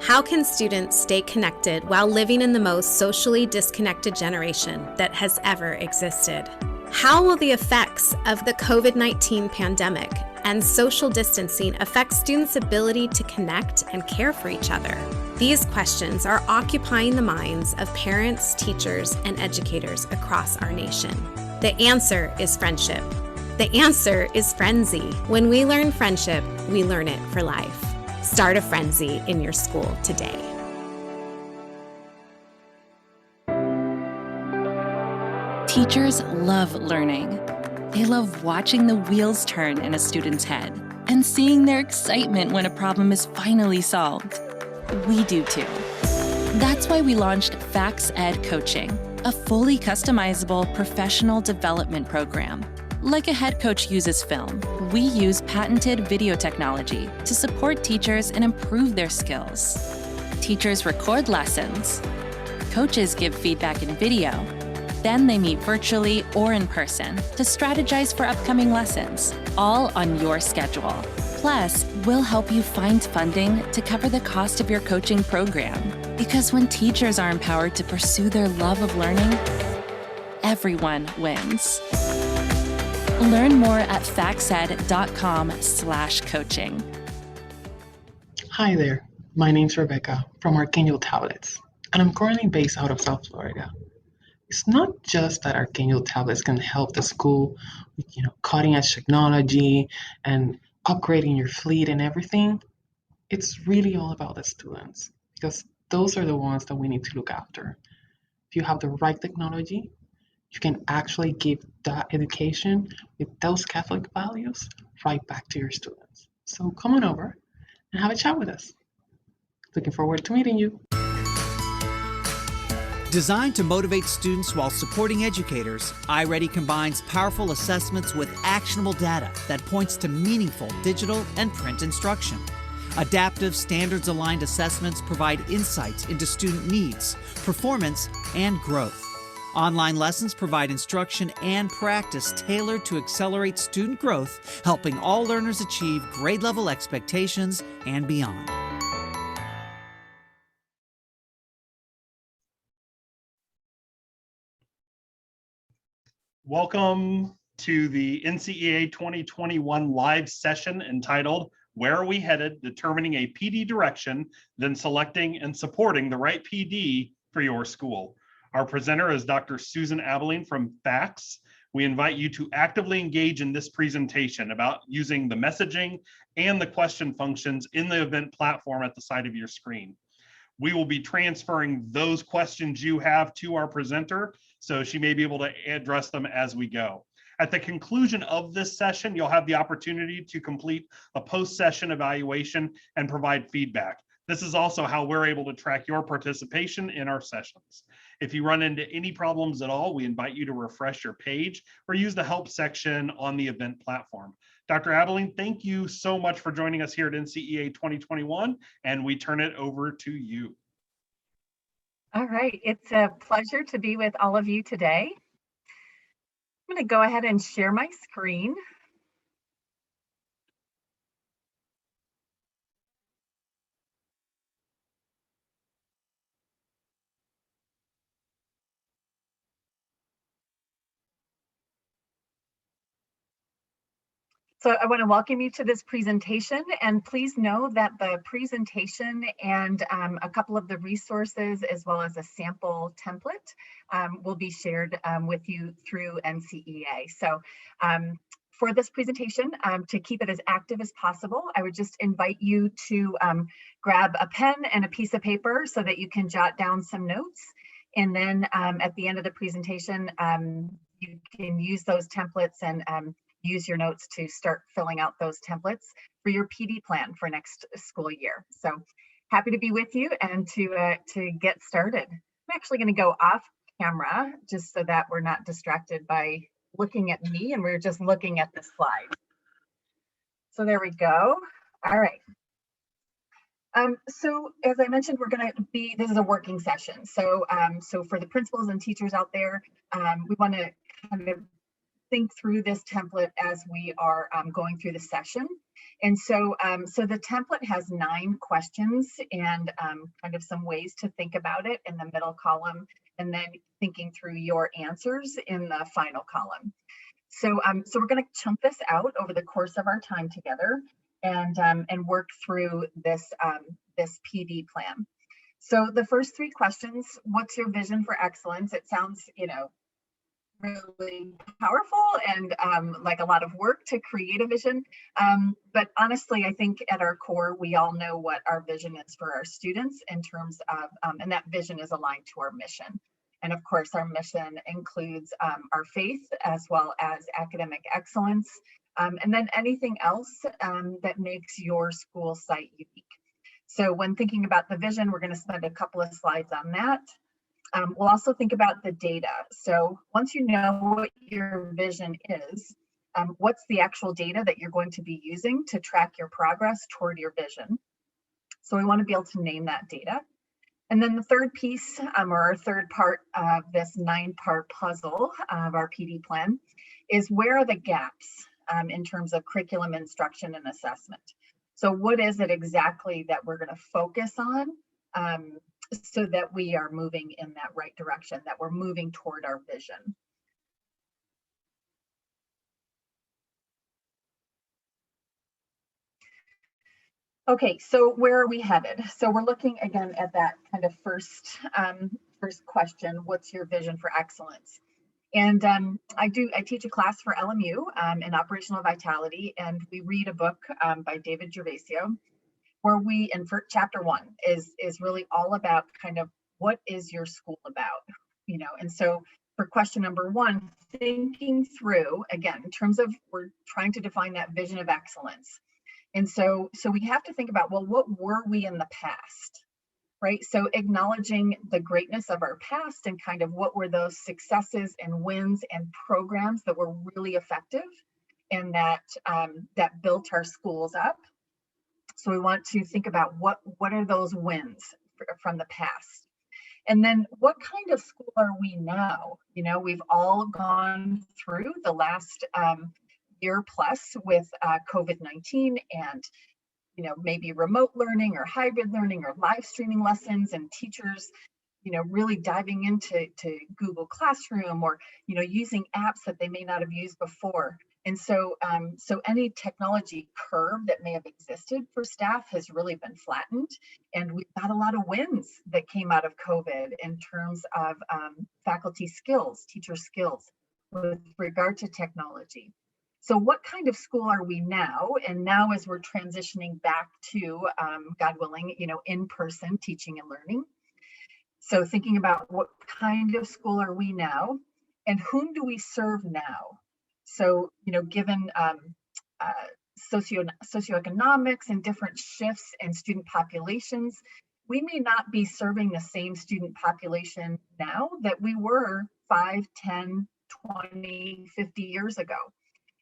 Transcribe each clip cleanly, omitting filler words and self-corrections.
How can students stay connected while living in the most socially disconnected generation that has ever existed? How will the effects of the COVID-19 pandemic and social distancing affect students' ability to connect and care for each other? These questions are occupying the minds of parents, teachers, and educators across our nation. The answer is friendship. The answer is Frenzy. When we learn friendship, we learn it for life. Start a Frenzy in your school today. Teachers love learning. They love watching the wheels turn in a student's head and seeing their excitement when a problem is finally solved. We do too. That's why we launched Facts Ed Coaching, a fully customizable professional development program. Like a head coach uses film, we use patented video technology to support teachers and improve their skills. Teachers record lessons. Coaches give feedback in video. Then they meet virtually or in person to strategize for upcoming lessons, all on your schedule. Plus, we'll help you find funding to cover the cost of your coaching program. Because when teachers are empowered to pursue their love of learning, everyone wins. Learn more at factsed.com/coaching. Hi there, my name's Rebecca from Archangel Tablets, and I'm currently based out of South Florida. It's not just that Archangel Tablets can help the school with cutting edge technology and upgrading your fleet and everything. It's really all about the students, because those are the ones that we need to look after. If you have the right technology, you can actually give that education with those Catholic values right back to your students. So come on over and have a chat with us. Looking forward to meeting you. Designed to motivate students while supporting educators, iReady combines powerful assessments with actionable data that points to meaningful digital and print instruction. Adaptive, standards-aligned assessments provide insights into student needs, performance, and growth. Online lessons provide instruction and practice tailored to accelerate student growth, helping all learners achieve grade-level expectations and beyond. Welcome to the NCEA 2021 live session entitled, Where Are We Headed? Determining a PD Direction, then Selecting and Supporting the Right PD for Your School. Our presenter is Dr. Susan Abilene from FACS. We invite you to actively engage in this presentation about using the messaging and the question functions in the event platform at the side of your screen. We will be transferring those questions you have to our presenter, so she may be able to address them as we go. At the conclusion of this session, you'll have the opportunity to complete a post-session evaluation and provide feedback. This is also how we're able to track your participation in our sessions. If you run into any problems at all, we invite you to refresh your page or use the help section on the event platform. Dr. Abilene, thank you so much for joining us here at NCEA 2021, and we turn it over to you. All right, it's a pleasure to be with all of you today. I'm going to go ahead and share my screen. So I want to welcome you to this presentation, and please know that the presentation and a couple of the resources as well as a sample template will be shared with you through NCEA. So for this presentation, to keep it as active as possible, I would just invite you to grab a pen and a piece of paper so that you can jot down some notes. And then at the end of the presentation, you can use those templates and use your notes to start filling out those templates for your PD plan for next school year. So happy to be with you and to get started. I'm actually going to go off camera just so that we're not distracted by looking at me and we're just looking at the slide. So there we go. All right. So as I mentioned, this is a working session. So so for the principals and teachers out there, we want to kind of think through this template as we are going through the session. And so, so the template has 9 questions and kind of some ways to think about it in the middle column, and then thinking through your answers in the final column. So, so we're going to chunk this out over the course of our time together and work through this this PD plan. So the first 3 questions: what's your vision for excellence? It sounds, you know, really powerful and like a lot of work to create a vision. But honestly, I think at our core, we all know what our vision is for our students in terms of, and that vision is aligned to our mission. And of course, our mission includes our faith as well as academic excellence, and then anything else that makes your school site unique. So when thinking about the vision, we're going to spend a couple of slides on that. We'll also think about the data. So once you know what your vision is, what's the actual data that you're going to be using to track your progress toward your vision? So we want to be able to name that data. And then the third piece, or our third part of this 9-part puzzle of our PD plan, is where are the gaps in terms of curriculum instruction and assessment? So what is it exactly that we're going to focus on so that we are moving in that right direction, that we're moving toward our vision? Okay, so where are we headed? So we're looking again at that kind of first question: what's your vision for excellence? And I teach a class for LMU in operational vitality, and we read a book by David Gervasio, where we, in chapter 1 is really all about kind of what is your school about, you know. And so for question number 1, thinking through, again, in terms of, we're trying to define that vision of excellence. And so we have to think about, well, what were we in the past, right? So acknowledging the greatness of our past and kind of what were those successes and wins and programs that were really effective and that that built our schools up. So we want to think about what are those wins from the past. And then what kind of school are we now? You know, we've all gone through the last year plus with COVID-19 and, you know, maybe remote learning or hybrid learning or live streaming lessons, and teachers, you know, really diving into Google Classroom, or, you know, using apps that they may not have used before. And so, so any technology curve that may have existed for staff has really been flattened. And we've got a lot of wins that came out of COVID in terms of faculty skills, teacher skills with regard to technology. So what kind of school are we now? And now as we're transitioning back to, God willing, you know, in-person teaching and learning. So thinking about what kind of school are we now and whom do we serve now? So, you know, given socioeconomics and different shifts in student populations, we may not be serving the same student population now that we were 5, 10, 20, 50 years ago.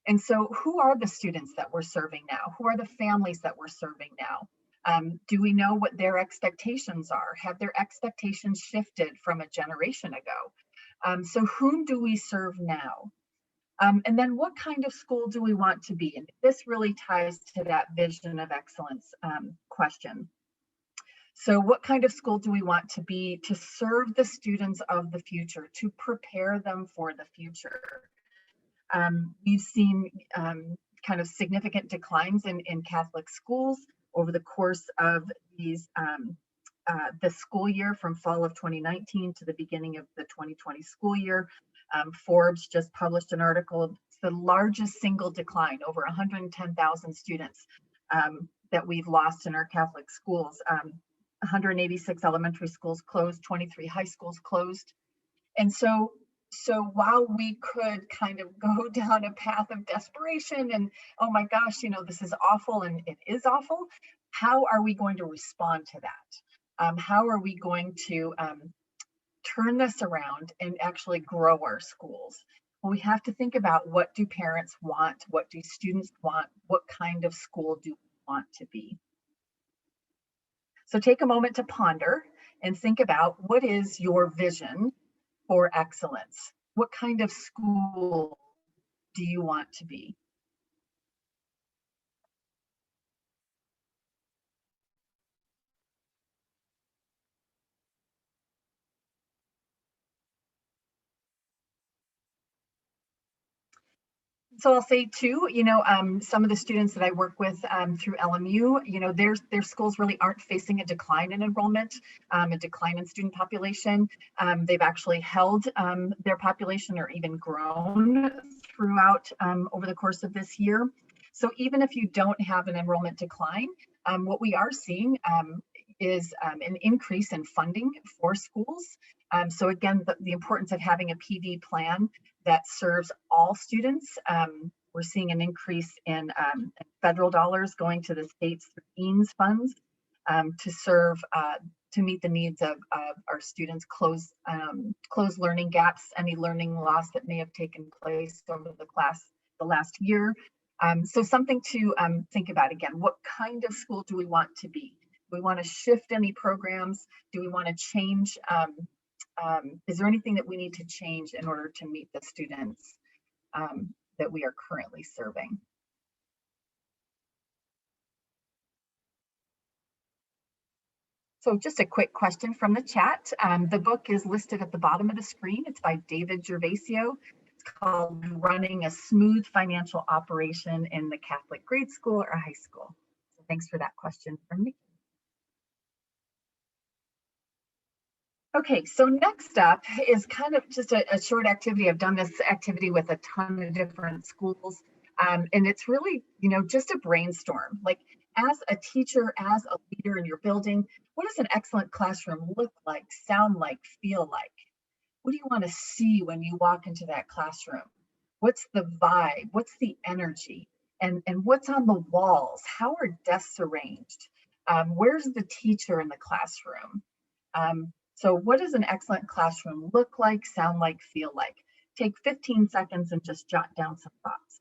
And so who are the students that we're serving now? Who are the families that we're serving now? Do we know what their expectations are? Have their expectations shifted from a generation ago? So whom do we serve now? And then what kind of school do we want to be? And this really ties to that vision of excellence question. So what kind of school do we want to be to serve the students of the future, to prepare them for the future? We've seen kind of significant declines in Catholic schools over the course of these the school year, from fall of 2019 to the beginning of the 2020 school year. Forbes just published an article. It's the largest single decline, over 110,000 students that we've lost in our Catholic schools. 186 elementary schools closed, 23 high schools closed. And so while we could kind of go down a path of desperation and, oh my gosh, you know, this is awful, and it is awful, how are we going to respond to that? How are we going to turn this around and actually grow our schools? Well, we have to think about, what do parents want? What do students want? What kind of school do we want to be? So take a moment to ponder and think about, what is your vision for excellence? What kind of school do you want to be? So I'll say too, some of the students that I work with through LMU, their schools really aren't facing a decline in enrollment, a decline in student population. They've actually held their population or even grown throughout over the course of this year. So even if you don't have an enrollment decline, what we are seeing is an increase in funding for schools. So again, the importance of having a PD plan that serves all students. We're seeing an increase in federal dollars going to the states through EANS funds to serve, to meet the needs of our students, close learning gaps, any learning loss that may have taken place over the last year. So something to think about. Again, what kind of school do we want to be? Do we want to shift any programs? Do we want to change? Is there anything that we need to change in order to meet the students that we are currently serving? So just a quick question from the chat. The book is listed at the bottom of the screen. It's by David Gervasio. It's called Running a Smooth Financial Operation in the Catholic Grade School or High School. So thanks for that question from me. Okay, so next up is kind of just a short activity. I've done this activity with a ton of different schools, and it's really, just a brainstorm. Like, as a teacher, as a leader in your building, what does an excellent classroom look like, sound like, feel like? What do you want to see when you walk into that classroom? What's the vibe? What's the energy? And what's on the walls? How are desks arranged? Where's the teacher in the classroom? So what does an excellent classroom look like, sound like, feel like? Take 15 seconds and just jot down some thoughts.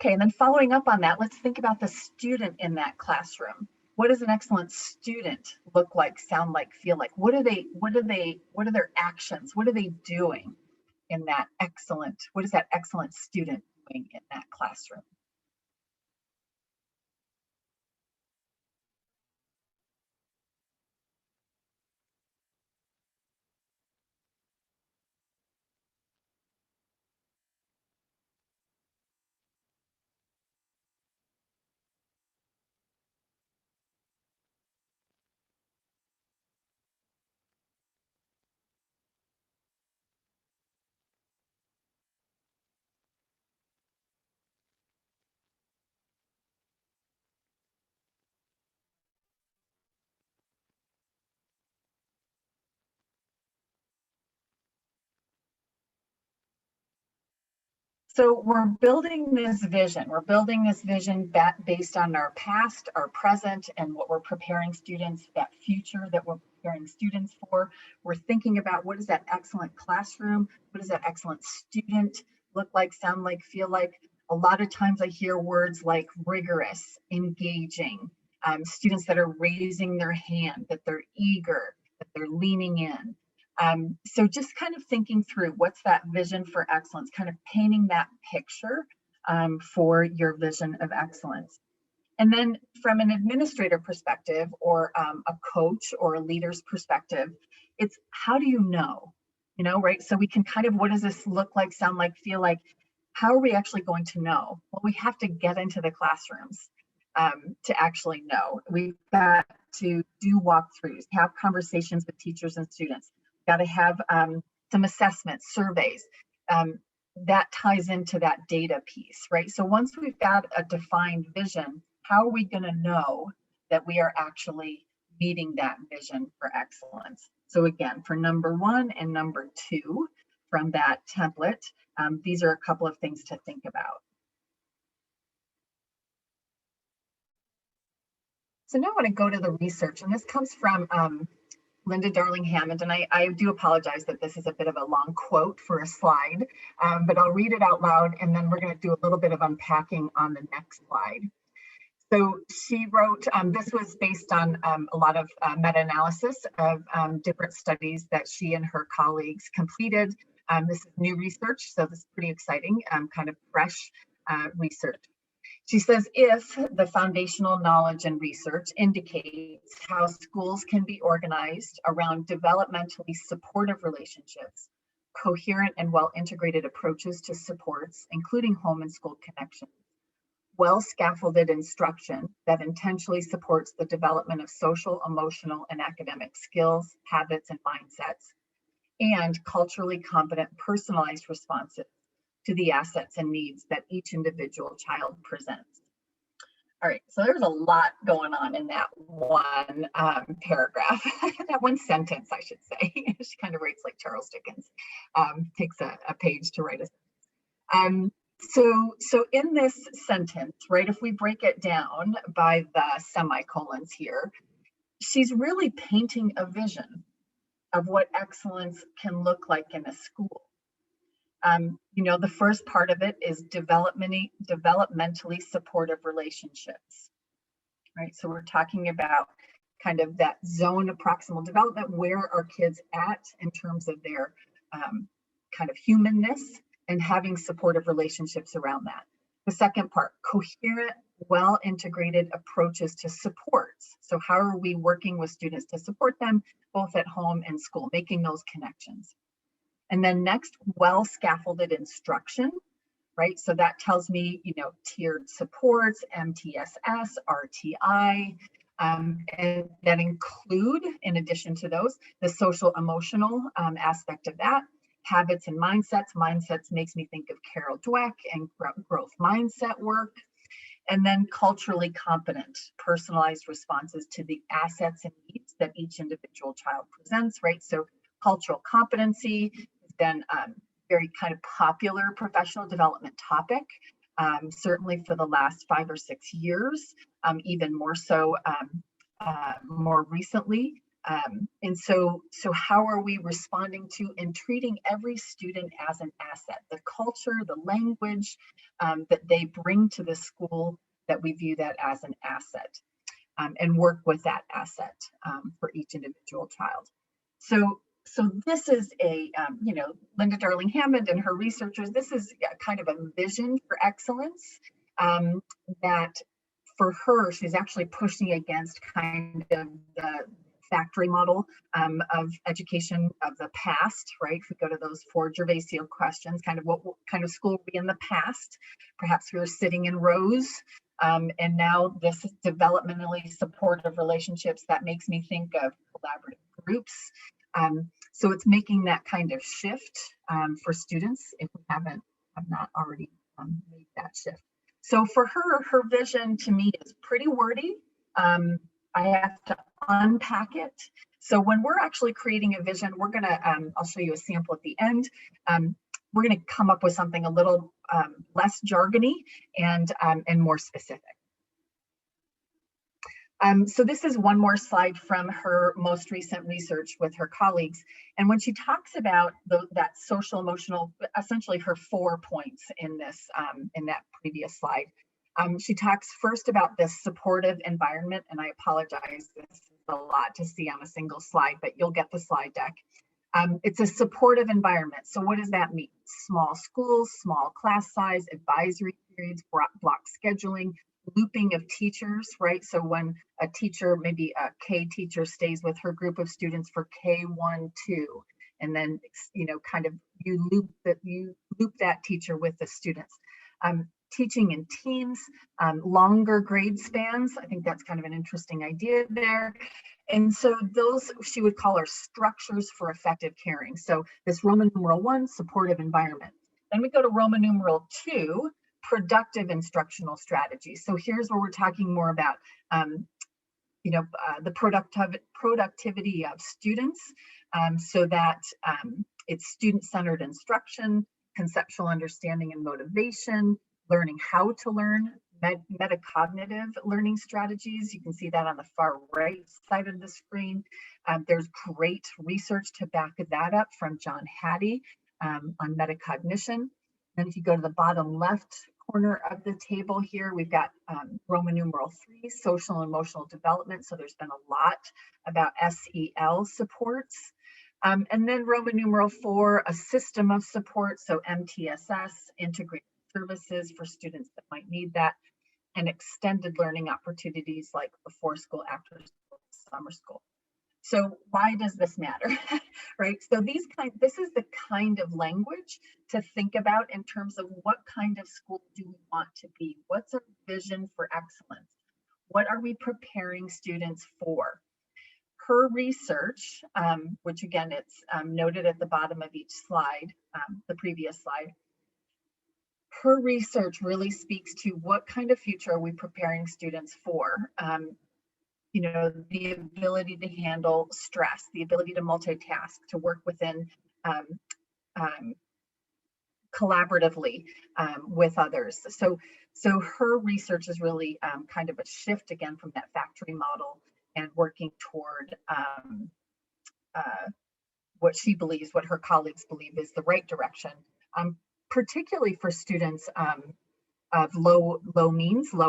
Okay, and then following up on that, let's think about the student in that classroom. What does an excellent student look like, sound like, feel like? What are their actions? What are they doing in that excellent, what is that excellent student doing in that classroom? So we're building this vision. We're building this vision based on our past, our present, and what we're preparing students, that future that we're preparing students for. We're thinking about what is that excellent classroom? What does that excellent student look like, sound like, feel like? A lot of times I hear words like rigorous, engaging, students that are raising their hand, that they're eager, that they're leaning in. So just kind of thinking through what's that vision for excellence, kind of painting that picture for your vision of excellence. And then from an administrator perspective or a coach or a leader's perspective, it's how do you know, right? So we can kind of, what does this look like, sound like, feel like? How are we actually going to know? Well, we have to get into the classrooms to actually know. We've got to do walkthroughs, have conversations with teachers and students. Got to have some assessments, surveys. That ties into that data piece, right? So once we've got a defined vision, how are we going to know that we are actually meeting that vision for excellence? So again, for number 1 and number 2 from that template, these are a couple of things to think about. So now I want to go to the research, and this comes from Linda Darling Hammond, and I do apologize that this is a bit of a long quote for a slide, but I'll read it out loud, and then we're going to do a little bit of unpacking on the next slide. So she wrote, this was based on a lot of meta-analysis of different studies that she and her colleagues completed. This is new research, so this is pretty exciting, kind of fresh research. She says, if the foundational knowledge and research indicates how schools can be organized around developmentally supportive relationships, coherent and well-integrated approaches to supports, including home and school connections, well-scaffolded instruction that intentionally supports the development of social, emotional, and academic skills, habits, and mindsets, and culturally competent personalized responses to the assets and needs that each individual child presents. All right, so there's a lot going on in that one paragraph, that one sentence, I should say. She kind of writes like Charles Dickens, takes a page to write a So in this sentence, right, if we break it down by the semicolons here, she's really painting a vision of what excellence can look like in a school. You know, the first part of it is developmentally supportive relationships, right? So we're talking about kind of that zone of proximal development. Where are kids at in terms of their kind of humanness, and having supportive relationships around that. The second part, coherent, well-integrated approaches to supports. So how are we working with students to support them both at home and school, making those connections? And then next, well-scaffolded instruction, right? So that tells me, you know, tiered supports, MTSS, RTI, and that include, in addition to those, the social emotional aspect of that, habits and mindsets. Mindsets makes me think of Carol Dweck and growth mindset work. And then culturally competent, personalized responses to the assets and needs that each individual child presents, right? So cultural competency has been very kind of popular professional development topic, certainly for the last 5 or 6 years, even more so more recently. And so how are we responding to and treating every student as an asset? The culture, the language that they bring to the school, that we view that as an asset, and work with that asset for each individual child. So this is a, you know, Linda Darling Hammond and her researchers, this is kind of a vision for excellence that for her, she's actually pushing against kind of the factory model of education of the past, right? If we go to those 4 Gervasio questions, kind of what kind of school were we in the past? Perhaps we were sitting in rows, and now this is developmentally supportive relationships. That makes me think of collaborative groups. So it's making that kind of shift for students if we have not already made that shift. So for her vision to me is pretty wordy. I have to unpack it. So when we're actually creating a vision, we're gonna, I'll show you a sample at the end. We're gonna come up with something a little less jargony and more specific. So this is one more slide from her most recent research with her colleagues. And when she talks about that social emotional, essentially her 4 points in this, in that previous slide, she talks first about this supportive environment, and I apologize, this is a lot to see on a single slide, but you'll get the slide deck. It's a supportive environment. So what does that mean? Small schools, small class size, advisory periods, block scheduling, looping of teachers, right? So when a teacher, maybe a K teacher, stays with her group of students for K1, 2, and then, you know, kind of you loop that teacher with the students. Teaching in teams, longer grade spans. I think that's kind of an interesting idea there. And so those she would call our structures for effective caring. So this Roman numeral 1, supportive environment. Then we go to Roman numeral 2, productive instructional strategies. So here's where we're talking more about, you know, the productivity of students, so that it's student-centered instruction, conceptual understanding and motivation, learning how to learn, metacognitive learning strategies. You can see that on the far right side of the screen. There's great research to back that up from John Hattie on metacognition. Then if you go to the bottom left corner of the table here, we've got Roman numeral 3, social and emotional development. So there's been a lot about SEL supports. And then Roman numeral 4, a system of support. So MTSS, integrated services for students that might need that, and extended learning opportunities like before school, after school, summer school. So why does this matter, right? So this is the kind of language to think about in terms of what kind of school do we want to be? What's our vision for excellence? What are we preparing students for? Per research, which again, it's noted at the bottom of each slide, the previous slide, her research really speaks to what kind of future are we preparing students for. You know, the ability to handle stress, the ability to multitask, to work within collaboratively with others. So her research is really kind of a shift again from that factory model and working toward what she believes, what her colleagues believe is the right direction, particularly for students of low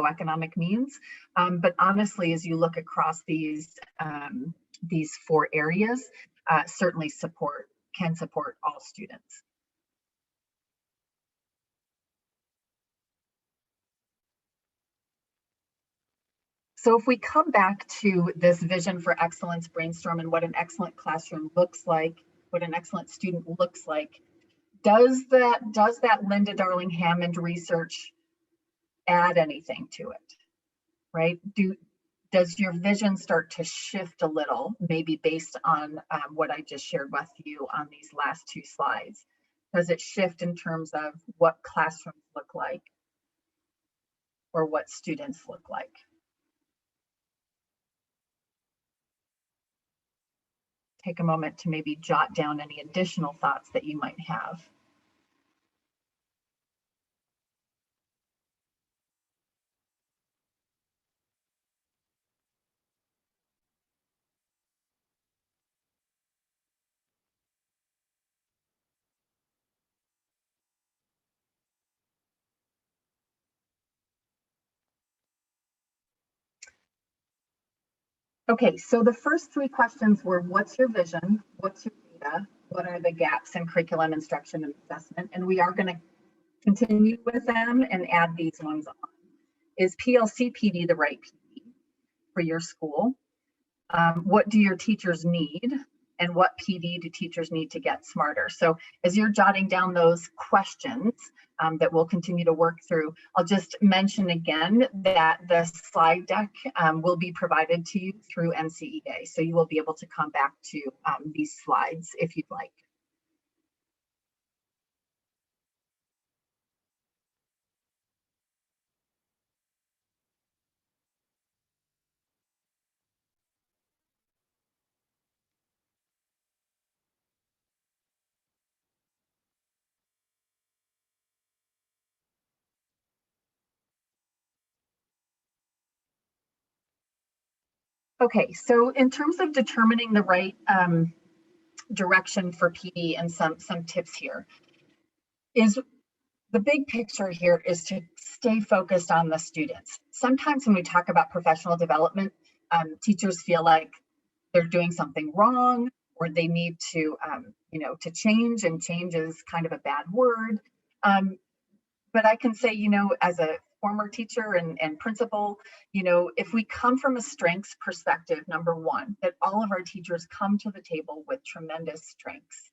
economic means. But honestly, as you look across these 4 areas, certainly can support all students. So if we come back to this vision for excellence brainstorm and what an excellent classroom looks like, what an excellent student looks like, does that Linda Darling Hammond research add anything to it, right? Does your vision start to shift a little, maybe based on what I just shared with you on these last 2 slides? Does it shift in terms of what classrooms look like or what students look like? Take a moment to maybe jot down any additional thoughts that you might have. Okay, so the first 3 questions were, what's your vision? What's your data? What are the gaps in curriculum, instruction, and assessment? And we are going to continue with them and add these ones on. Is PLC PD the right PD for your school? What do your teachers need? And what PD do teachers need to get smarter? So as you're jotting down those questions that we'll continue to work through, I'll just mention again that the slide deck will be provided to you through NCEA. So you will be able to come back to these slides if you'd like. Okay, so in terms of determining the right direction for PD and some tips here, is the big picture here is to stay focused on the students. Sometimes when we talk about professional development, teachers feel like they're doing something wrong or they need to, to change, and change is kind of a bad word. But I can say, as a former teacher and principal, if we come from a strengths perspective, number one, that all of our teachers come to the table with tremendous strengths.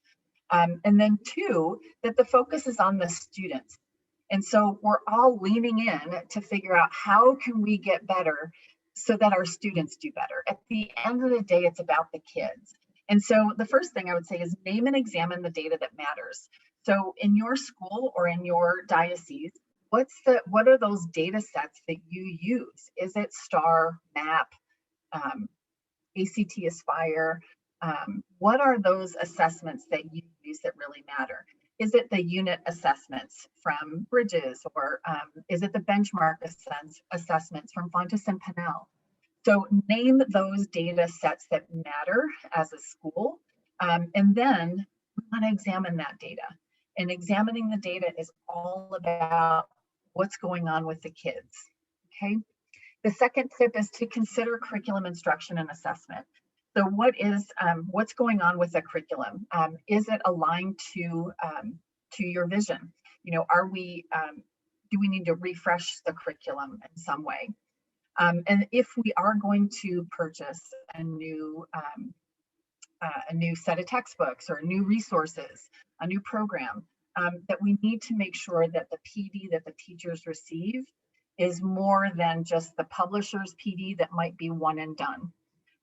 And then 2, that the focus is on the students. And so we're all leaning in to figure out how can we get better so that our students do better. At the end of the day, it's about the kids. And so the first thing I would say is name and examine the data that matters. So in your school or in your diocese, what are those data sets that you use? Is it STAR, MAP, ACT Aspire? What are those assessments that you use that really matter? Is it the unit assessments from Bridges, or is it the benchmark assessments from Fontes and Pinnell? So name those data sets that matter as a school, and then we want to examine that data. And examining the data is all about what's going on with the kids, okay? The second tip is to consider curriculum instruction and assessment. So what's going on with the curriculum? Is it aligned to your vision? You know, do we need to refresh the curriculum in some way? And if we are going to purchase a new set of textbooks or new resources, a new program, that we need to make sure that the PD that the teachers receive is more than just the publisher's PD that might be one and done,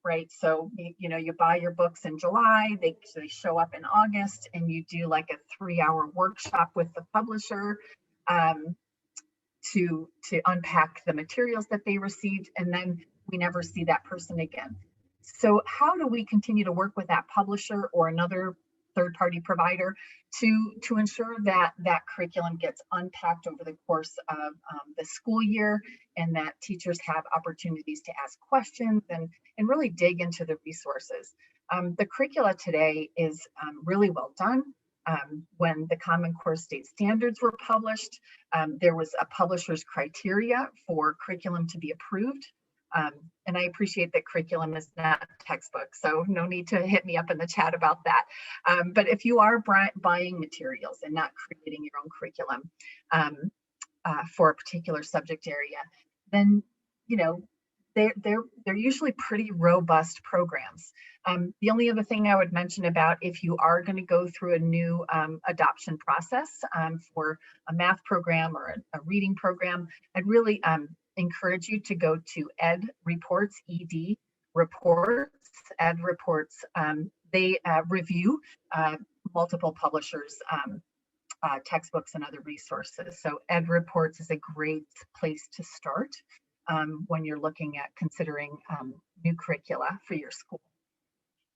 right? So, you know, you buy your books in July, they show up in August, and you do like a 3-hour workshop with the publisher to unpack the materials that they received, and then we never see that person again. So how do we continue to work with that publisher or another third-party provider to ensure that that curriculum gets unpacked over the course of the school year, and that teachers have opportunities to ask questions and really dig into the resources? The curricula today is really well done. When the Common Core State Standards were published, there was a publisher's criteria for curriculum to be approved. And I appreciate that curriculum is not textbook, so no need to hit me up in the chat about that. But if you are buying materials and not creating your own curriculum for a particular subject area, then, you know, they're usually pretty robust programs. The only other thing I would mention about if you are going to go through a new adoption process for a math program or a reading program, I'd really encourage you to go to Ed Reports, ED Reports, Ed Reports. They review multiple publishers' textbooks and other resources. So Ed Reports is a great place to start when you're looking at considering new curricula for your school.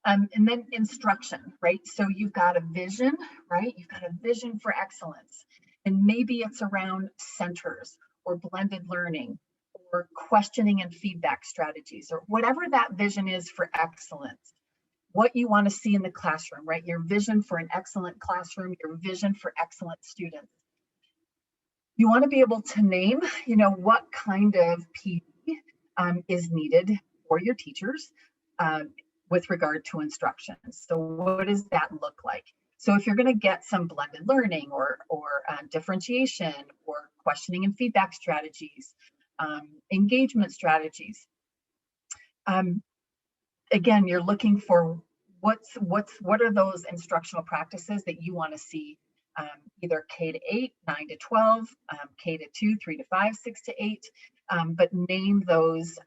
And then instruction, right? So you've got a vision, right? You've got a vision for excellence. And maybe it's around centers or blended learning or questioning and feedback strategies, or whatever that vision is for excellence, what you want to see in the classroom, right? Your vision for an excellent classroom, your vision for excellent students. You want to be able to name, you know, what kind of PD is needed for your teachers with regard to instruction. So what does that look like? So if you're going to get some blended learning or differentiation or questioning and feedback strategies, engagement strategies, again, you're looking for what are those instructional practices that you want to see, either K to 8, 9 to 12, K to 2, 3 to 5, 6 to 8, but name those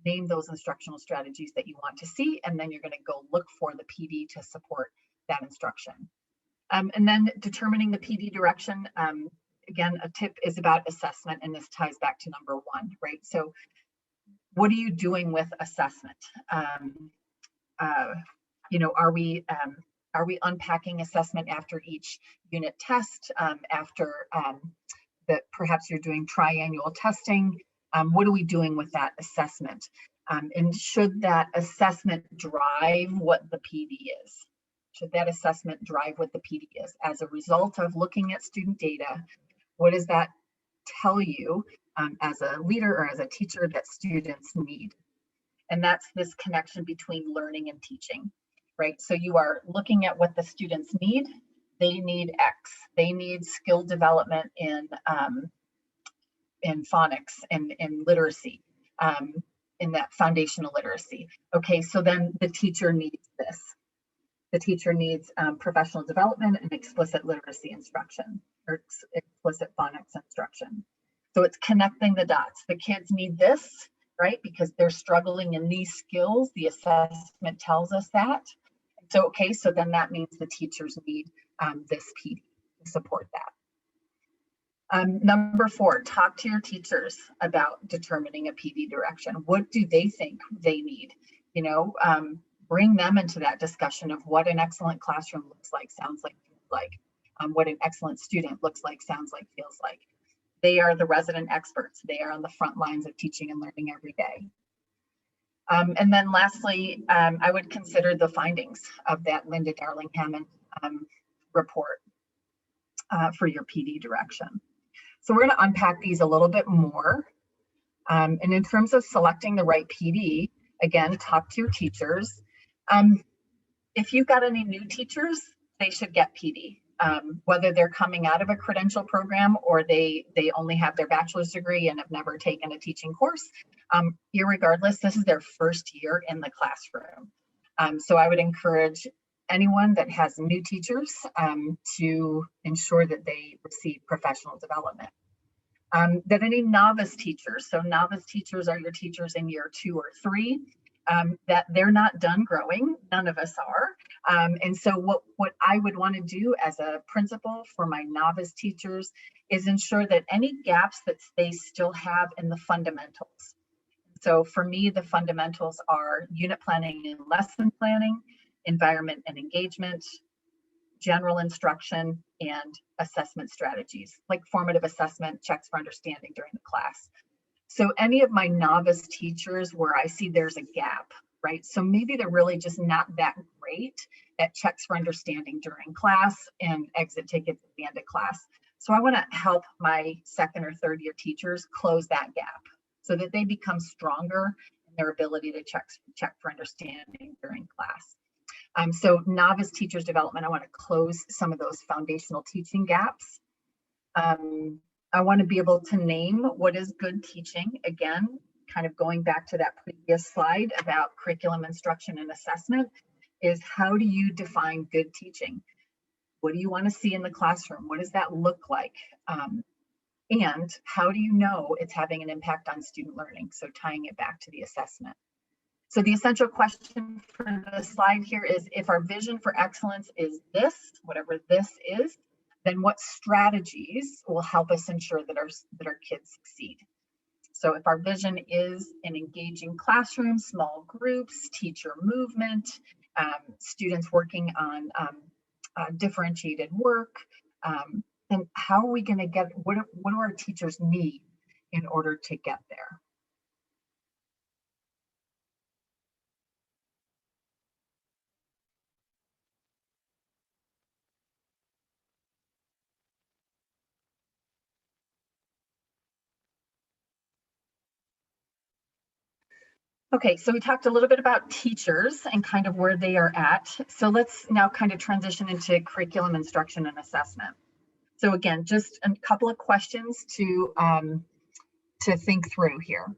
instructional strategies that you want to see, and then you're going to go look for the PD to support that instruction. And then determining the PD direction, again, a tip is about assessment, and this ties back to number 1, right? So what are you doing with assessment? You know, are we unpacking assessment after each unit test, after that perhaps you're doing triannual testing? What are we doing with that assessment? And should that assessment drive what the PD is? Should that assessment drive what the PD is? As a result of looking at student data, what does that tell you as a leader or as a teacher that students need? And that's this connection between learning and teaching, right? So you are looking at what the students need. They need X. They need skill development in phonics and in literacy, in that foundational literacy. Okay, so then the teacher needs this. The teacher needs professional development and explicit literacy instruction, or explicit phonics instruction. So it's connecting the dots. The kids need this, right? Because they're struggling in these skills. The assessment tells us that. So, okay, so then that means the teachers need this PD to support that. Number 4, talk to your teachers about determining a PD direction. What do they think they need? You know, bring them into that discussion of what an excellent classroom looks like, sounds like, feels like. what an excellent student looks like, sounds like, feels like. They are the resident experts. They are on the front lines of teaching and learning every day. And then lastly, I would consider the findings of that Linda Darling-Hammond report for your PD direction. So we're going to unpack these a little bit more. And in terms of selecting the right PD, again, talk to your teachers. If you've got any new teachers, they should get PD. Whether they're coming out of a credential program or they only have their bachelor's degree and have never taken a teaching course, irregardless, this is their first year in the classroom. So I would encourage anyone that has new teachers to ensure that they receive professional development. That any novice teachers, so novice teachers are your teachers in year 2 or 3, that they're not done growing. None of us are. And so what I would want to do as a principal for my novice teachers is ensure that any gaps that they still have in the fundamentals. So for me, the fundamentals are unit planning and lesson planning, environment and engagement, general instruction, and assessment strategies, like formative assessment, checks for understanding during the class. So any of my novice teachers where I see there's a gap, right? So maybe they're really just not that great at checks for understanding during class and exit tickets at the end of class. So I want to help my 2nd or 3rd year teachers close that gap so that they become stronger in their ability to check for understanding during class. So novice teachers development, I want to close some of those foundational teaching gaps. I want to be able to name what is good teaching. Again, kind of going back to that previous slide about curriculum, instruction, and assessment, is how do you define good teaching? What do you want to see in the classroom? What does that look like? And how do you know it's having an impact on student learning? So tying it back to the assessment. So the essential question for the slide here is, if our vision for excellence is this, whatever this is, then what strategies will help us ensure that our kids succeed? So if our vision is an engaging classroom, small groups, teacher movement, students working on differentiated work, then how are we going to get, what do our teachers need in order to get there? Okay, so we talked a little bit about teachers and kind of where they are at. So let's now kind of transition into curriculum, instruction, and assessment. So again, just a couple of questions to think through here.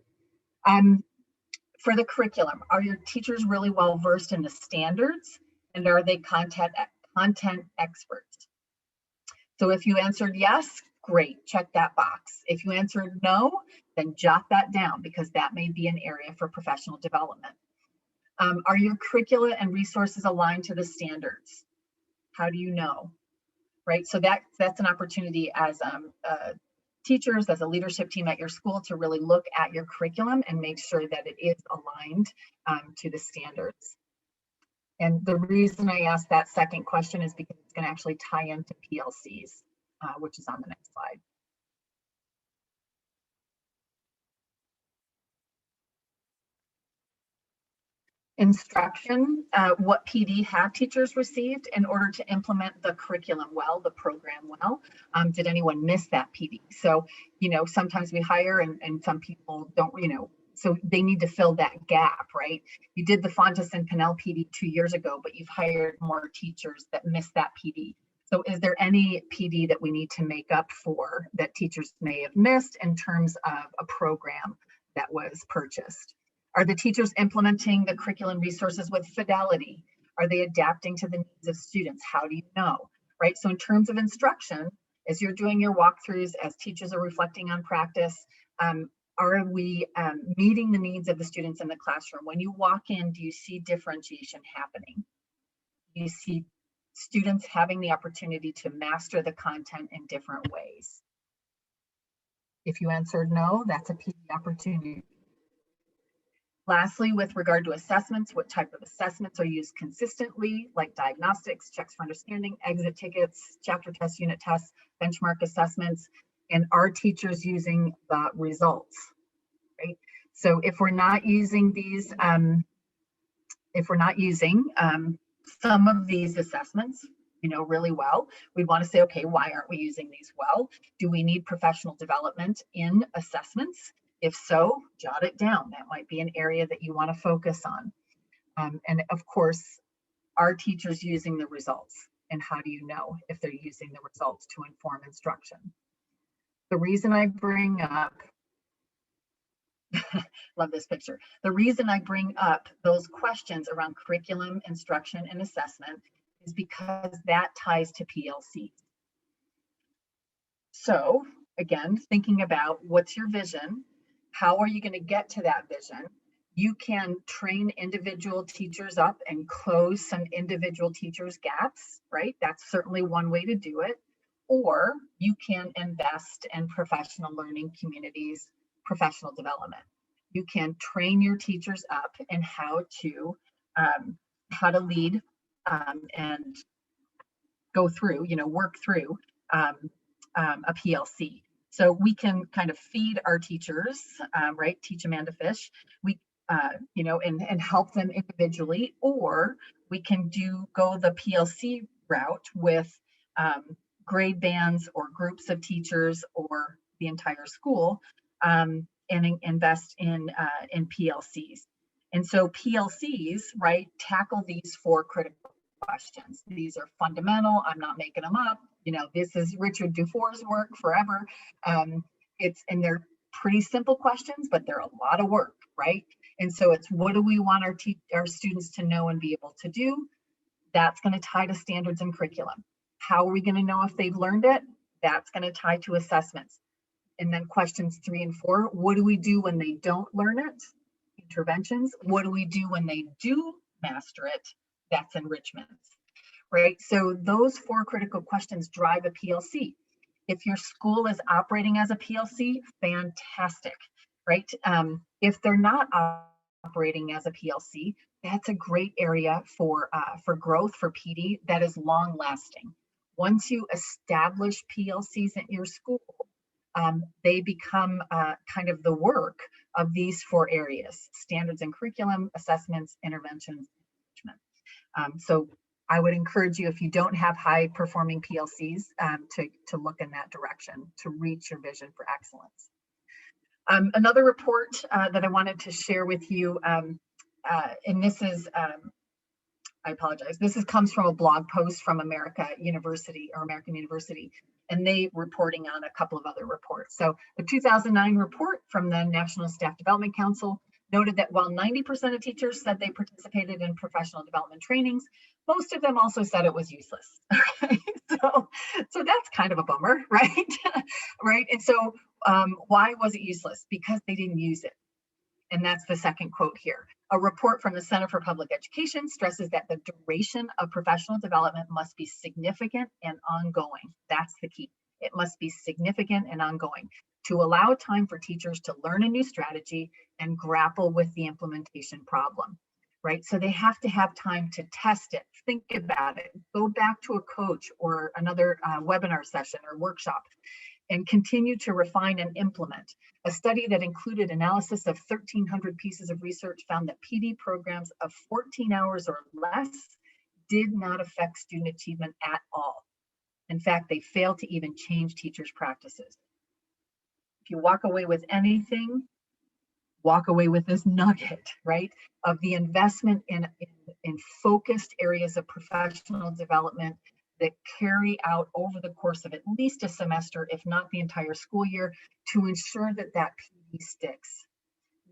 For the curriculum, are your teachers really well versed in the standards, and are they content experts? So if you answered yes, great, check that box. If you answered no, then jot that down, because that may be an area for professional development. Are your curricula and resources aligned to the standards? How do you know? Right, so that's an opportunity as teachers, as a leadership team at your school, to really look at your curriculum and make sure that it is aligned to the standards. And the reason I asked that second question is because it's going to actually tie into PLCs, which is on the next slide. Instruction, what PD have teachers received in order to implement the curriculum well, the program well? Did anyone miss that PD? So, sometimes we hire and some people don't, so they need to fill that gap, right? You did the Fontes and Pinnell PD 2 years ago, but you've hired more teachers that missed that PD. So is there any PD that we need to make up for that teachers may have missed in terms of a program that was purchased? Are the teachers implementing the curriculum resources with fidelity? Are they adapting to the needs of students? How do you know, right? So in terms of instruction, as you're doing your walkthroughs, as teachers are reflecting on practice, are we meeting the needs of the students in the classroom? When you walk in, do you see differentiation happening? Do you see students having the opportunity to master the content in different ways? If you answered no, that's a PD opportunity. Lastly, with regard to assessments, what type of assessments are used consistently, like diagnostics, checks for understanding, exit tickets, chapter tests, unit tests, benchmark assessments, and are teachers using the results, right? So if we're not using these, some of these assessments, really well, we'd want to say, okay, why aren't we using these well? Do we need professional development in assessments? If so, jot it down. That might be an area that you want to focus on. And of course, are teachers using the results? And how do you know if they're using the results to inform instruction? The reason I bring up, love this picture. The reason I bring up those questions around curriculum, instruction, and assessment is because that ties to PLCs. So again, thinking about what's your vision, how are you going to get to that vision? You can train individual teachers up and close some individual teachers' gaps, right? That's certainly one way to do it. Or you can invest in professional learning communities, professional development. You can train your teachers up in how to lead and go through, work through a PLC. So we can kind of feed our teachers, right? Teach Amanda Fish. We, and help them individually, or we can go the PLC route with grade bands or groups of teachers or the entire school, and invest in PLCs. And so PLCs, right, tackle these 4 critical questions. These are fundamental. I'm not making them up. This is Richard Dufour's work forever. And they're pretty simple questions, but they're a lot of work, right? And so it's, what do we want our students to know and be able to do? That's going to tie to standards and curriculum. How are we going to know if they've learned it? That's going to tie to assessments. And then questions 3 and 4, what do we do when they don't learn it? Interventions. What do we do when they do master it? That's enrichments, right? So those 4 critical questions drive a PLC. If your school is operating as a PLC, fantastic, right? If they're not operating as a PLC, that's a great area for growth for PD that is long lasting. Once you establish PLCs at your school, they become kind of the work of these 4 areas: standards and curriculum, assessments, interventions, management. So I would encourage you, if you don't have high performing PLCs, to look in that direction to reach your vision for excellence. Another report that I wanted to share with you, and this is, I apologize, comes from a blog post from American University, and they reporting on a couple of other reports. So the 2009 report from the National Staff Development Council noted that while 90% of teachers said they participated in professional development trainings, most of them also said it was useless. So that's kind of a bummer, right? Right. And so why was it useless? Because they didn't use it. And that's the second quote here. A report from the Center for Public Education stresses that the duration of professional development must be significant and ongoing. That's the key. It must be significant and ongoing to allow time for teachers to learn a new strategy and grapple with the implementation problem, right? So they have to have time to test it, think about it, go back to a coach or another webinar session or workshop, and continue to refine and implement. A study that included analysis of 1,300 pieces of research found that PD programs of 14 hours or less did not affect student achievement at all. In fact, they failed to even change teachers' practices. If you walk away with anything, walk away with this nugget, right? Of the investment in focused areas of professional development that carry out over the course of at least a semester, if not the entire school year, to ensure that that PD sticks.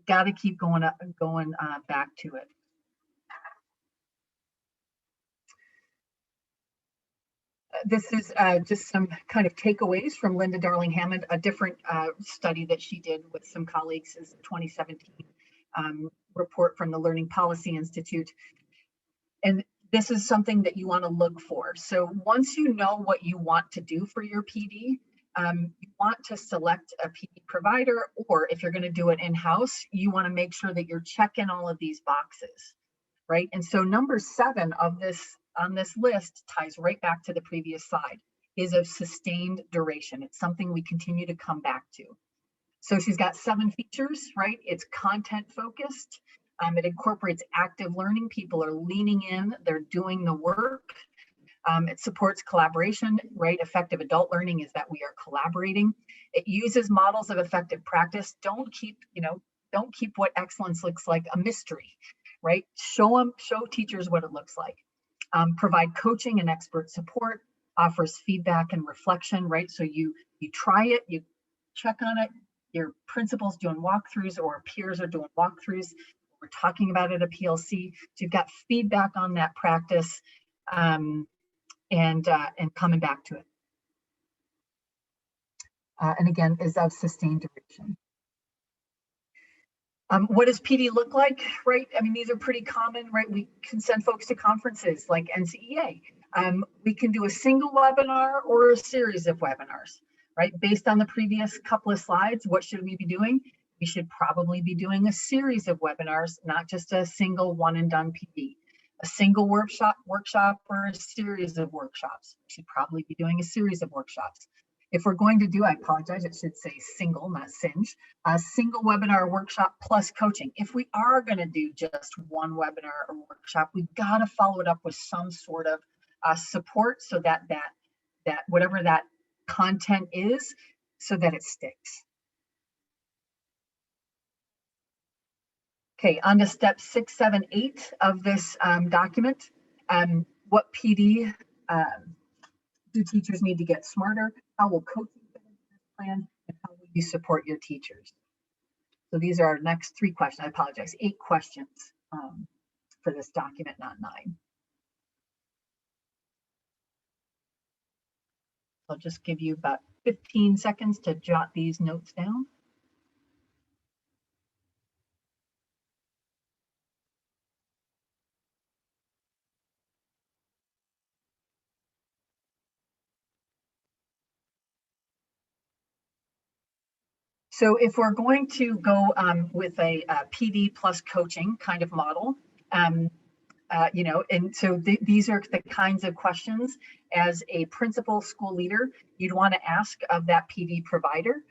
Got to keep going back to it. This is just some kind of takeaways from Linda Darling-Hammond, a different study that she did with some colleagues, is a 2017 report from the Learning Policy Institute. And this is something that you want to look for. So once you know what you want to do for your PD, You want to select a PD provider, or if you're going to do it in-house, you want to make sure that you're checking all of these boxes, right? And so number 7 of this on this list ties right back to the previous slide, is of sustained duration. It's something we continue to come back to. So she's got 7 features, right? It's content focused. It incorporates active learning. People are leaning in, they're doing the work. It supports collaboration, right? Effective adult learning is that we are collaborating. It uses models of effective practice. Don't keep what excellence looks like a mystery, right? Show teachers what it looks like. Provide coaching and expert support, offers feedback and reflection, right? So you try it, you check on it, your principal's doing walkthroughs or peers are doing walkthroughs. We're talking about it at PLC. So you've got feedback on that practice, and coming back to it. And again, is of sustained duration. What does PD look like, right? I mean, these are pretty common, right? We can send folks to conferences like NCEA. We can do a single webinar or a series of webinars, right? Based on the previous couple of slides, what should we be doing? We should probably be doing a series of webinars, not just a single one and done PD. A single workshop or a series of workshops. We should probably be doing a series of workshops. If we're going to do, I apologize, it should say single, not singe, a single webinar workshop plus coaching. If we are going to do just one webinar or workshop, we've got to follow it up with some sort of support so that whatever that content is, so that it sticks. Okay, on to step 6, 7, 8 of this document. What PD do teachers need to get smarter? How will coaching fit into this plan? And how will you support your teachers? So these are our next 3 questions. I apologize, 8 questions for this document, not 9. I'll just give you about 15 seconds to jot these notes down. So if we're going to go with a PD plus coaching kind of model, and so these are the kinds of questions as a principal school leader you'd want to ask of that PD provider.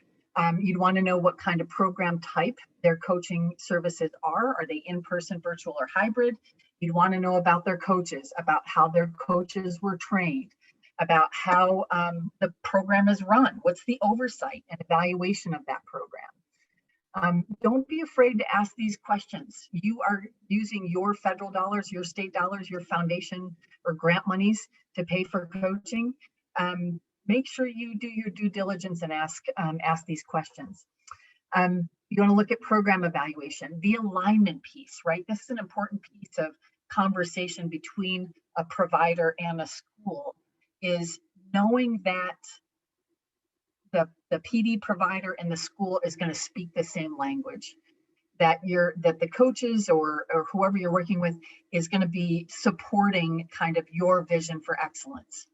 You'd want to know what kind of program type their coaching services are. Are they in-person, virtual, or hybrid? You'd want to know about their coaches, about how their coaches were trained, about how the program is run. What's the oversight and evaluation of that program? Don't be afraid to ask these questions. You are using your federal dollars, your state dollars, your foundation or grant monies to pay for coaching. Make sure you do your due diligence and ask these questions. You want to look at program evaluation, the alignment piece, right? This is an important piece of conversation between a provider and a school, is knowing that the PD provider and the school is going to speak the same language, that the coaches or whoever you're working with is going to be supporting kind of your vision for excellence.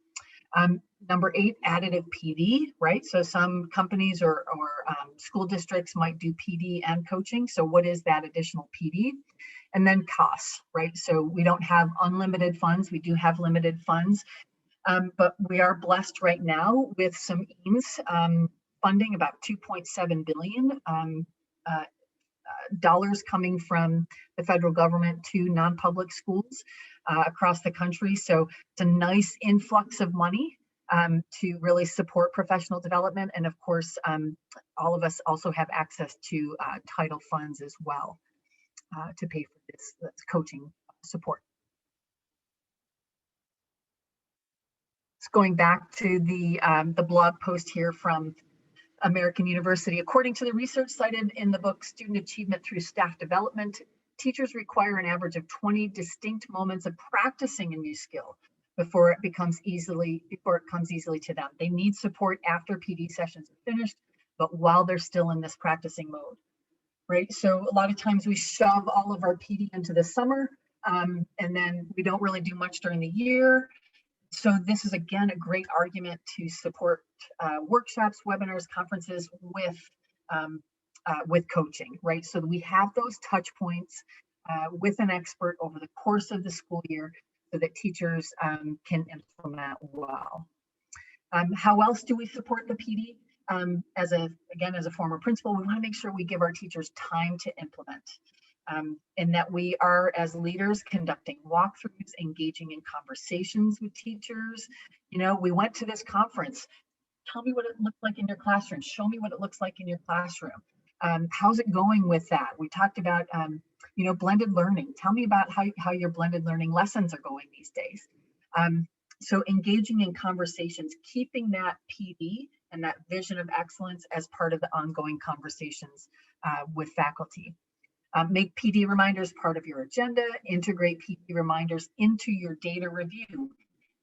Number 8, additive PD, right? So some companies or school districts might do PD and coaching. So what is that additional PD? And then costs, right? So we don't have unlimited funds. We do have limited funds. But we are blessed right now with some EAMS funding, about $2.7 billion dollars coming from the federal government to non-public schools across the country. So it's a nice influx of money to really support professional development. And of course, all of us also have access to title funds as well to pay for this coaching support. Going back to the blog post here from American University. According to the research cited in the book Student Achievement Through Staff Development, teachers require an average of 20 distinct moments of practicing a new skill before it comes easily to them. They need support after PD sessions are finished, but while they're still in this practicing mode, right? So a lot of times we shove all of our PD into the summer, and then we don't really do much during the year. So this is, again, a great argument to support workshops, webinars, conferences with coaching, right? So we have those touch points with an expert over the course of the school year so that teachers can implement well. How else do we support the PD? As a former principal, we want to make sure we give our teachers time to implement, and that we are, as leaders, conducting walkthroughs, engaging in conversations with teachers. You know, we went to this conference. Tell me what it looked like in your classroom. Show me what it looks like in your classroom. How's it going with that? We talked about, blended learning. Tell me about how your blended learning lessons are going these days. So engaging in conversations, keeping that PD and that vision of excellence as part of the ongoing conversations with faculty. Make PD reminders part of your agenda, integrate PD reminders into your data review.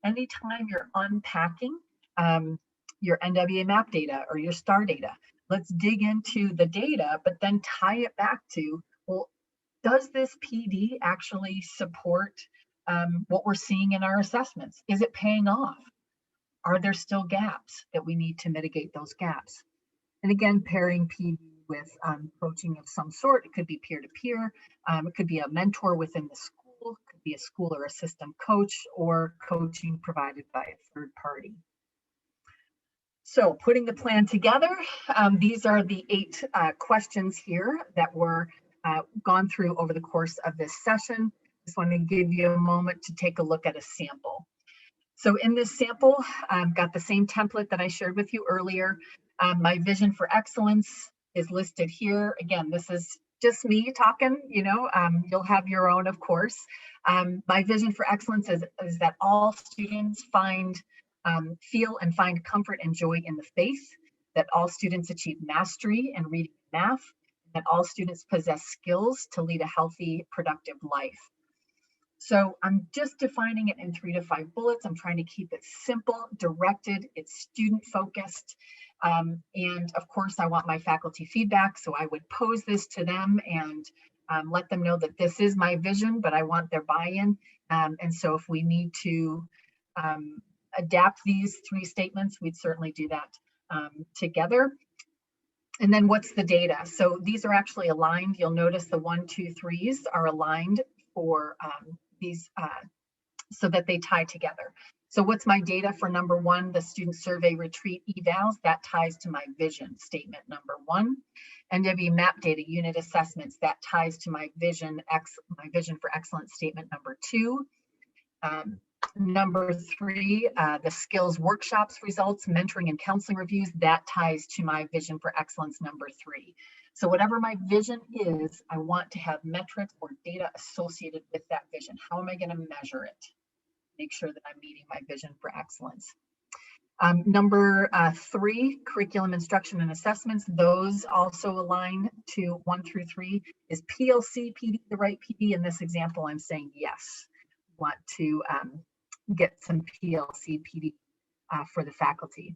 Anytime you're unpacking your NWA map data or your STAR data, let's dig into the data, but then tie it back to, well, does this PD actually support what we're seeing in our assessments? Is it paying off? Are there still gaps that we need to mitigate those gaps? And again, pairing PD with coaching of some sort. It could be peer-to-peer. It could be a mentor within the school. It could be a school or a system coach, or coaching provided by a third party. So putting the plan together, these are the 8 questions here that were gone through over the course of this session. Just want to give you a moment to take a look at a sample. So in this sample, I've got the same template that I shared with you earlier. My vision for excellence is listed here. Again, this is just me talking, you'll have your own, of course. My vision for excellence is that all students feel and find comfort and joy in the faith, that all students achieve mastery in reading and math, that all students possess skills to lead a healthy, productive life. So I'm just defining it in 3 to 5 bullets. I'm trying to keep it simple, directed, it's student focused. And of course, I want my faculty feedback. So I would pose this to them and let them know that this is my vision, but I want their buy-in. And so if we need to adapt these 3 statements, we'd certainly do that together. And then what's the data? So these are actually aligned. You'll notice the 1, 2, 3s are aligned for these so that they tie together. So what's my data for number 1, the student survey retreat evals? That ties to my vision statement number 1. NW map data unit assessments, that ties to my vision for excellence statement number 2. Number 3, the skills workshops results, mentoring and counseling reviews, that ties to my vision for excellence number 3. So whatever my vision is, I want to have metrics or data associated with that vision. How am I going to measure it? Make sure that I'm meeting my vision for excellence. Number 3, curriculum instruction and assessments, those also align to 1 through 3. Is PLC PD the right PD? In this example, I'm saying yes. Want to get some PLC PD for the faculty.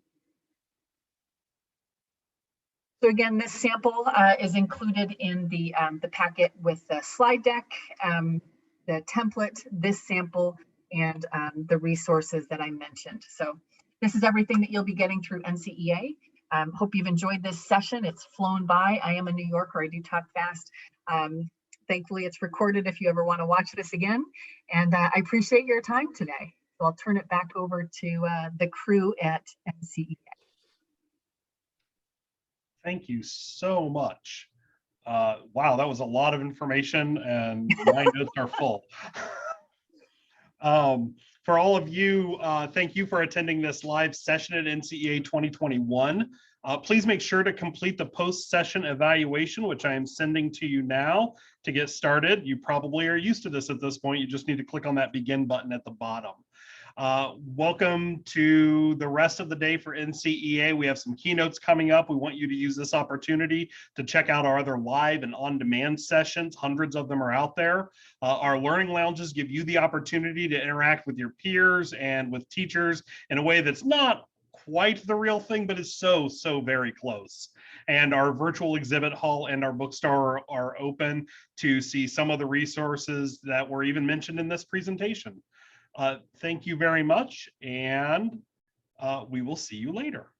So again, this sample is included in the packet with the slide deck, the template, this sample, and the resources that I mentioned. So this is everything that you'll be getting through NCEA. Hope you've enjoyed this session. It's flown by. I am a New Yorker. I do talk fast. Thankfully, it's recorded if you ever want to watch this again. And I appreciate your time today. So I'll turn it back over to the crew at NCEA. Thank you so much. Wow, that was a lot of information and my notes are full. For all of you, thank you for attending this live session at NCEA 2021. Please make sure to complete the post-session evaluation, which I am sending to you now to get started. You probably are used to this at this point. You just need to click on that begin button at the bottom. Welcome to the rest of the day for NCEA. We have some keynotes coming up. We want you to use this opportunity to check out our other live and on-demand sessions. Hundreds of them are out there. Our learning lounges give you the opportunity to interact with your peers and with teachers in a way that's not quite the real thing, but is so very close. And our virtual exhibit hall and our bookstore are open to see some of the resources that were even mentioned in this presentation. Thank you very much, and we will see you later.